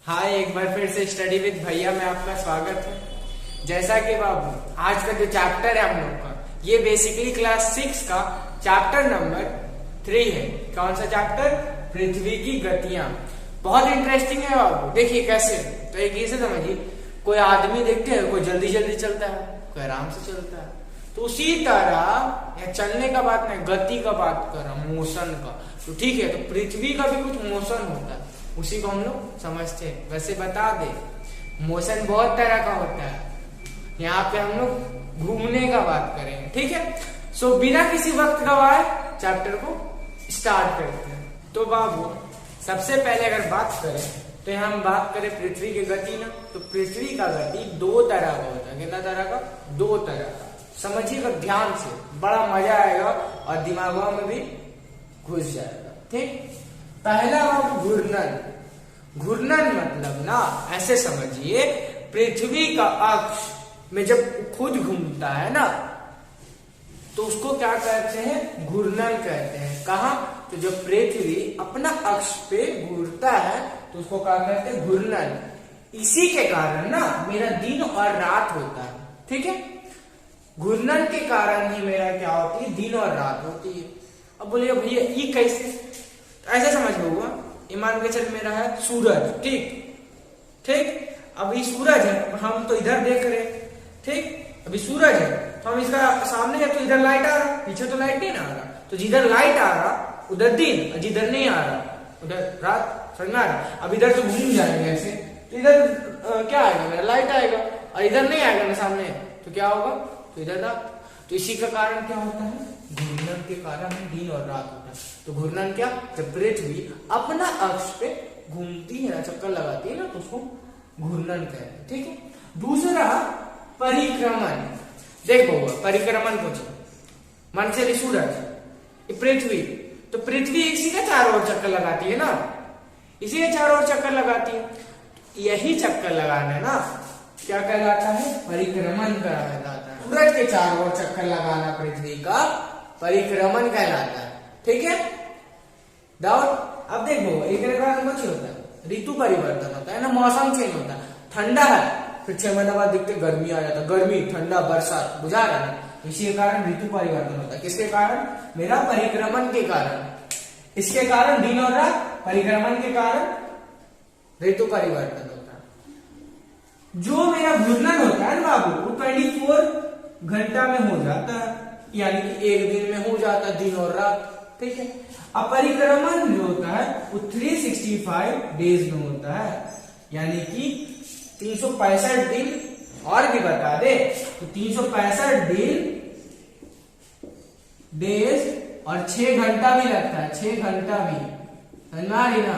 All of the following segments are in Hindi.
हाय, एक बार फिर से स्टडी विद भैया में आपका स्वागत है। जैसा कि बाबू आज का जो चैप्टर है हम लोग का, ये बेसिकली क्लास 6 का चैप्टर नंबर 3 है। कौन सा चैप्टर? पृथ्वी की गतियां। बहुत इंटरेस्टिंग है बाबू। देखिए कैसे, तो एक ऐसे समझिए, कोई आदमी देखते हैं, कोई जल्दी जल्दी चलता है, कोई आराम से चलता है। तो उसी तरह या चलने का बात नहीं, गति का बात कर रहा हूं, मोशन का। तो ठीक है, तो पृथ्वी का भी कुछ मोशन होता है, उसी को हम लोग समझते हैं। वैसे बता दे, मोशन बहुत तरह का होता है। यहाँ पे हम लोग घूमने का बात करेंगे, ठीक है। सो बिना किसी वक्त गवाए चैप्टर को स्टार्ट करते हैं। तो बाबू सबसे पहले अगर बात करें तो यहाँ हम बात करें पृथ्वी की गति ना, तो पृथ्वी का गति दो तरह का होता है। कितना तरह का? दो तरह का। समझिएगा ध्यान से, बड़ा मजा आएगा और दिमागों में भी घुस जाएगा, ठीक। पहला बात घूर्णन। घूर्णन मतलब ना ऐसे समझिए, पृथ्वी का अक्ष में जब खुद घूमता है ना, तो उसको क्या कहते हैं? घूर्णन कहते हैं। कहाँ? तो जब पृथ्वी अपना अक्ष पे घूरता है तो उसको क्या कहते हैं? घूर्णन। इसी के कारण ना मेरा दिन और रात होता है, ठीक है। घूर्णन के कारण ही मेरा क्या होती है? दिन और रात होती है। अब बोलिए भैया ये कैसे? ऐसे समझ लो, ये मान के चल मेरा है सूरज, ठीक ठीक। अब ये सूरज है, हम तो इधर देख रहे हैं, ठीक। अभी सूरज है तो हम इसका सामने है, तो इधर लाइट आ रहा, पीछे तो लाइट नहीं ना आ रहा। तो जिधर लाइट आ रहा उधर दिन, और जिधर नहीं आ रहा उधर रात। समझ में आ रहा? अब इधर तो घूम जाएंगे ऐसे, तो इधर क्या आएगा? मेरा लाइट आएगा, और इधर नहीं आएगा ना सामने, तो क्या होगा? तो इधर रात। तो इसी का कारण क्या होता है? घूर्णन के कारण दिन और रात होता है। तो घूर्णन क्या? जब पृथ्वी अपना अक्ष पे घूमती है, चक्कर लगाती है ना, तो उसको घूर्णन कहते हैं, ठीक है। दूसरा परिक्रमण। देख बहुआ, परिक्रमण कुछ मन से सूरज, पृथ्वी, तो पृथ्वी इसी का चारों ओर चक्कर लगाती है ना, इसी के चारों ओर चक्कर लगाती है। यही चक्कर लगाना ना क्या कहलाता है? परिक्रमण कहलाता है। सूरज के चारों ओर चक्कर लगाना पृथ्वी का परिक्रमण कहलाता है, ठीक है। डाउट? अब देखो, एक कारण कुछ होता है, ऋतु परिवर्तन होता है ना, मौसम चेंज होता है। ठंडा है, फिर 6 महीने बाद देखते गर्मी आ जाता है, गर्मी, ठंडा, बरसात, बुझा रहा है। इसी के कारण ऋतु परिवर्तन होता है। किसके कारण? मेरा परिक्रमण के कारण। इसके कारण दिन और रात, परिक्रमण के कारण ऋतु परिवर्तन होता है। जो मेरा घूर्णन होता है ना बाबू, वो 24 घंटा में हो जाता है, यानी कि एक दिन में हो जाता है दिन और रात, ठीक है। अब परिक्रमण जो होता है वो 365 डेज में होता है, यानी कि 365 दिन। और भी बता दे, तो 365 दिन डेज और 6 घंटा भी लगता है, 6 घंटा भी। समझ में आ रही ना?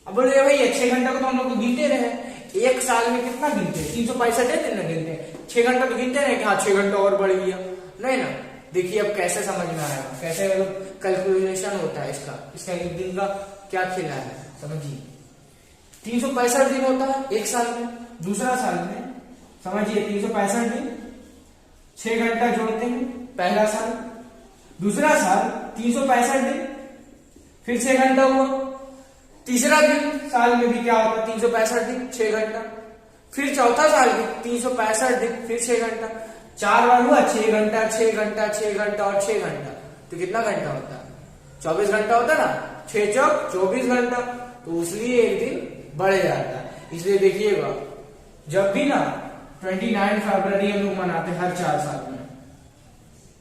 अब बोल रहे भाई 6 घंटा को तो हम लोग गिनते रहे, एक साल में कितना गिनते हैं? 365 दिन ना गिनते हैं, 6 घंटा तो गिनते रहे कि हाँ 6 घंटा और बढ़ गया, नहीं ना। देखिए अब कैसे समझ में आएगा, कैसे मतलब कैलकुलेशन होता है इसका एक दिन का क्या खिला है, समझिए। 365 दिन होता है एक साल में। दूसरा साल में समझिए 365 दिन, 6 घंटा जोड़ते हैं पहला साल। दूसरा साल 365 दिन, फिर 6 घंटा हुआ। तीसरा दिन साल में भी क्या होता है? 365 दिन, 6 घंटा। फिर चौथा साल भी 365 दिन, फिर 6 घंटा। 4 बार हुआ 6 घंटा, 6 घंटा, 6 घंटा और 6 घंटा। तो कितना घंटा होता है? 24 घंटा होता है ना, 6 चौक 24 घंटा। तो इसलिए एक दिन बढ़ जाता है। इसलिए देखिएगा, जब भी ना 29 फरवरी हम लोग मनाते हैं हर 4 साल में,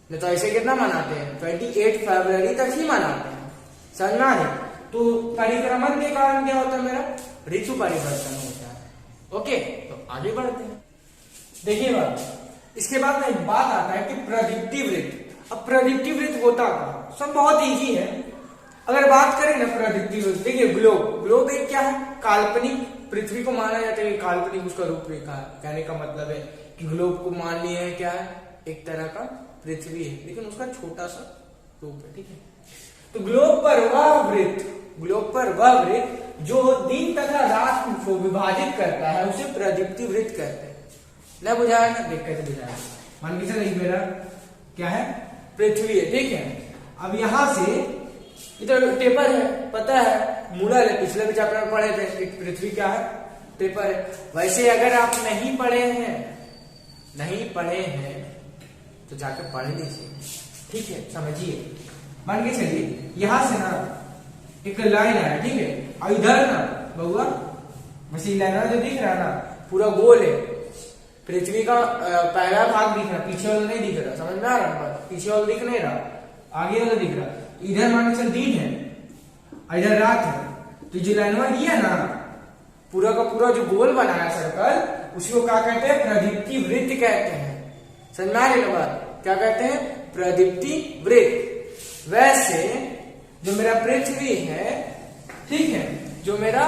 नहीं तो ऐसे कितना मनाते हैं? 28 फरवरी तक ही मनाते हैं। समझ में आ रही? तो परिक्रमण के कारण क्या होता है? मेरा ऋतु परिवर्तन होता है। ओके, तो आगे बढ़ते हैं। देखिए बात, इसके बाद में एक बात आता है कि प्रदीप्ति वृत्त। अब प्रदीप्ति वृत्त होता का सब बहुत इजी है। अगर बात करें ना प्रदीप्ति वृत्त, देखिए ग्लोब एक क्या है? काल्पनिक। पृथ्वी को माना जाता है काल्पनिक, उसका रूपरेखा। कहने का मतलब है कि ग्लोब को मान लिया है क्या है? एक तरह का पृथ्वी है, लेकिन उसका छोटा सा रूप है, ठीक है। तो ग्लोब पर वह वृत्त जो दिन तथा रात को विभाजित करता है उसे प्रदीप्ति वृत्त कहते हैं। न बुझाया ना? देख कैसे बुझाया। मान के चलिए मेरा क्या है? पृथ्वी है, ठीक है। अब यहां से इधर टेपर है, पता है मूलल है, पिछले भी चैप्टर में पढ़े थे। पृथ्वी क्या है? पेपर है। वैसे अगर आप नहीं पढ़े हैं तो जाकर पढ़ लीजिए, ठीक है, समझिए। मान के चलिए यहां से ना एक लाइन है, ठीक है, और इधर ना बउआ वैसे लाइन जो दिख रहा है ना पूरा गोल है। पृथ्वी का पहला भाग दिख रहा, पीछे वाला नहीं दिख रहा, समझ में आ रहा है? पीछे वाला दिख नहीं रहा, आगे वाला दिख रहा। इधर मान के चल दिन है, इधर रात है, तो जो लाइनवा दिया ना पूरा का पूरा जो गोल बनाया सर्कल, उसी को क्या कहते हैं? प्रदीप्ति वृत्त कहते हैं। समझ में आ रही है बात? क्या कहते हैं? प्रदीप्ति वृत्त। वैसे जो मेरा पृथ्वी है, ठीक है, जो मेरा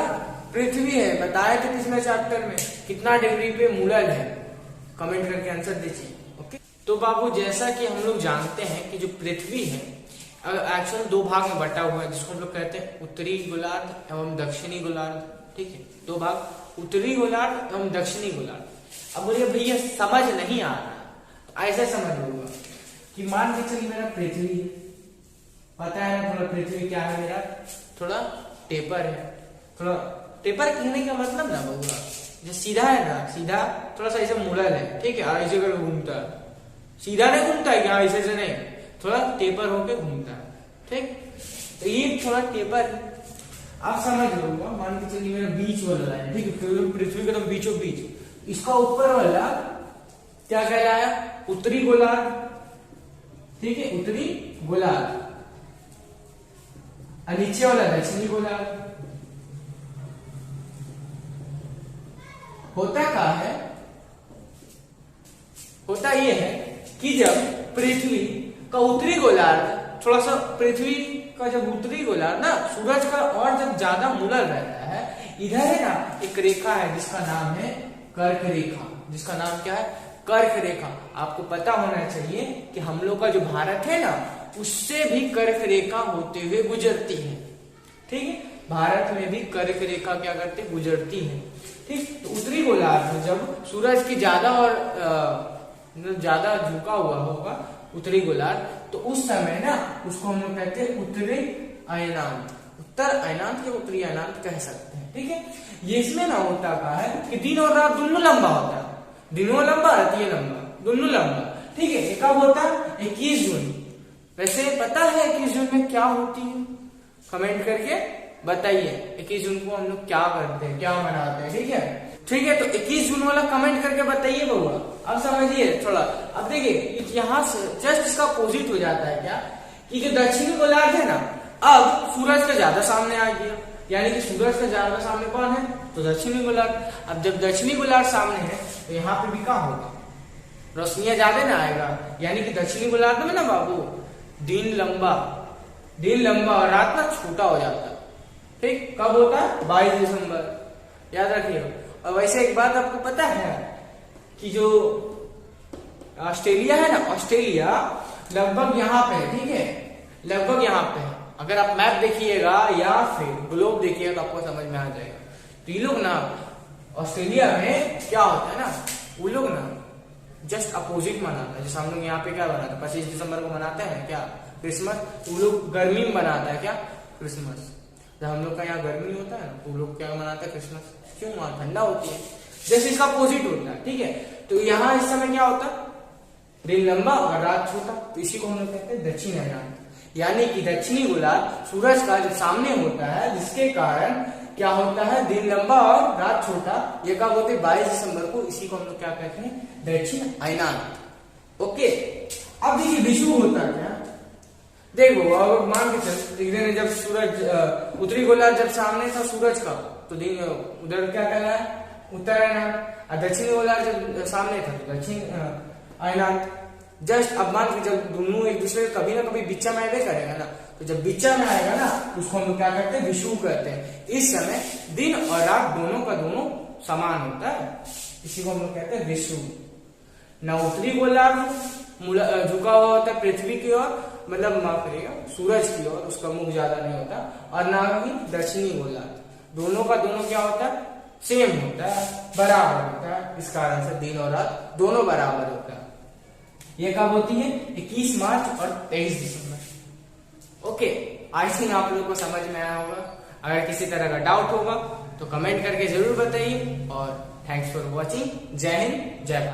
पृथ्वी है बताए थे पिछले चैप्टर में कितना डिग्री पे मूलल है, कमेंट करके आंसर दीजिए। ओके, तो बाबू जैसा कि हम लोग जानते हैं कि जो पृथ्वी है एक्चुअल दो भाग में बटा हुआ है, जिसको हम लोग कहते हैं उत्तरी गोलार्ध एवं दक्षिणी गोलार्ध, ठीक है, दो भाग, उत्तरी गोलार्ध एवं दक्षिणी गोलार्ध। अब बोलिए भैया समझ नहीं आ रहा, तो ऐसे समझ लूंगा कि मान के चलिए मेरा पृथ्वी पता है ना, थोड़ा पृथ्वी क्या है मेरा, थोड़ा टेपर है। थोड़ा टेपर कहने का मतलब ना बउआ जो सीधा है ना, सीधा थोड़ा सा ऐसे मूलल है, ठीक है, ऐसे करके घूमता है, सीधा नहीं घूमता है क्या, ऐसे से नहीं, थोड़ा टेपर होके घूमता है, ठीक। तो ये थोड़ा टेपर है, आप समझ लूंगा। मान के चलिए मेरा बीच वाला लाइन, ठीक है, पृथ्वी का तो बीचों बीच, इसका ऊपर वाला क्या कहलाया? उत्तरी गोलार्ध, ठीक है, उत्तरी गोलार्ध, और नीचे वाला दक्षिणी गोलार्ध। होता क्या है? होता यह है कि जब पृथ्वी का उत्तरी गोलार्ध थोड़ा सा, पृथ्वी का जब उत्तरी गोलार्ध ना सूरज का और जब ज्यादा मूलल रहता है, इधर है ना एक रेखा है जिसका नाम है कर्क रेखा। जिसका नाम क्या है? कर्क रेखा। आपको पता होना चाहिए कि हम लोग का जो भारत है ना उससे भी कर्क रेखा होते हुए गुजरती है, ठीक है, भारत में भी कर्क रेखा क्या करते? गुजरती है, ठीक। तो उत्तरी गोलार्ध में जब सूरज की ज्यादा और ज्यादा झुका हुआ होगा उत्तरी गोलार्ध, तो उस समय ना उसको हम लोग कहते हैं उत्तरी अयनांत, उत्तर अयनांत या उत्तरी अयनांत कह सकते हैं, ठीक है। ये इसमें ना होता क्या है कि दिन और रात दोनों लंबा होता है, दिनों लंबा रातियों लंबा, दोनों लंबा, ठीक है। ये कब होता है? 21 जून। वैसे पता है 21 जून में क्या होती है? कमेंट करके बताइए 21 जून को हम लोग क्या करते हैं, क्या मनाते हैं, ठीक है, ठीक है। तो 21 जून वाला कमेंट करके बताइए बउआ। अब समझिए थोड़ा, अब देखिए यहाँ से जस्ट इसका अपोजिट हो जाता है क्या कि जो दक्षिणी गोलार्ध है ना, अब सूरज का ज्यादा सामने आ गया, यानी कि सूरज का ज्यादा सामने कौन है? तो दक्षिणी गोलार्ध। अब जब दक्षिणी गोलार्ध सामने है तो यहाँ पे भी क्या होगा? रोशनियां ज्यादा ना आएगा, यानी कि दक्षिणी गोलार्ध में ना बाबू दिन लंबा और रात ना छोटा हो जाता है, ठीक। कब होता है? 22 दिसंबर, याद रखिए। और वैसे एक बात आपको पता है कि जो ऑस्ट्रेलिया है ना, ऑस्ट्रेलिया लगभग यहाँ पे है, ठीक है, लगभग यहाँ पे है। अगर आप मैप देखिएगा या फिर ग्लोब देखिएगा तो आपको समझ में आ जाएगा। तो ये लोग ना ऑस्ट्रेलिया में क्या होता है ना, वो लोग ना जस्ट अपोजिट मनाता है। जैसे हम लोग यहाँ पे क्या बनाते हैं, 25 दिसंबर को मनाते हैं क्या? क्रिसमस। वो लोग गर्मी में मनाता है क्या? क्रिसमस। जब हम लोग का यहाँ गर्मी होता है ना, वो लोग क्या मनाते हैं? क्रिसमस। क्यों? वहां ठंडा होती है। जैसे इसका अपोजिट होता है, ठीक है। तो यहाँ इस समय क्या होता है? दिन लंबा और रात छोटा, तो इसी को हम लोग कहते हैं दक्षिण अयनांत। यानी कि दक्षिणी गोलार्ध सूरज का जो सामने होता है, जिसके कारण क्या होता है? दिन लंबा और रात छोटा। ये कब होते? 22 दिसंबर को। इसी को हम लोग क्या कहते हैं? दक्षिण अयनांत। ओके। अब देखिए विषु होता है क्या? देखो अब मान के चल, एक दिन जब सूरज उत्तरी गोलार्ध जब सामने था सूरज का, तो दिन उधर क्या कहना है? उत्तर अयनांत। और दक्षिणी गोलार्ध जब सामने था तो दक्षिण अयनांत। जस्ट अब मान के जब दोनों एक दूसरे कभी ना कभी बीचा में आएगा करेगा ना, तो जब बीचा में आएगा ना उसको हम लोग क्या कहते हैं? विषुव कहते हैं। इस समय दिन और रात दोनों का दोनों समान होता है, इसी को हम लोग कहते हैं विषुव। ना उत्तरी गोलार्ध झुका हुआ होता है पृथ्वी की ओर, मतलब माफ करिएगा सूरज की ओर, उसका मुख ज्यादा नहीं होता, और ना ही दक्षिणी गोलार्ध। दोनों का दोनों क्या होता है? सेम होता है, बराबर होता है। इस कारण से दिन और रात दोनों बराबर होता है। ये कब होती है? 21 मार्च और 23 दिसंबर। ओके, आई थिंक आप लोगों को समझ में आया होगा। अगर किसी तरह का डाउट होगा तो कमेंट करके जरूर बताइए। और थैंक्स फॉर वॉचिंग। जय हिंद, जय भारत।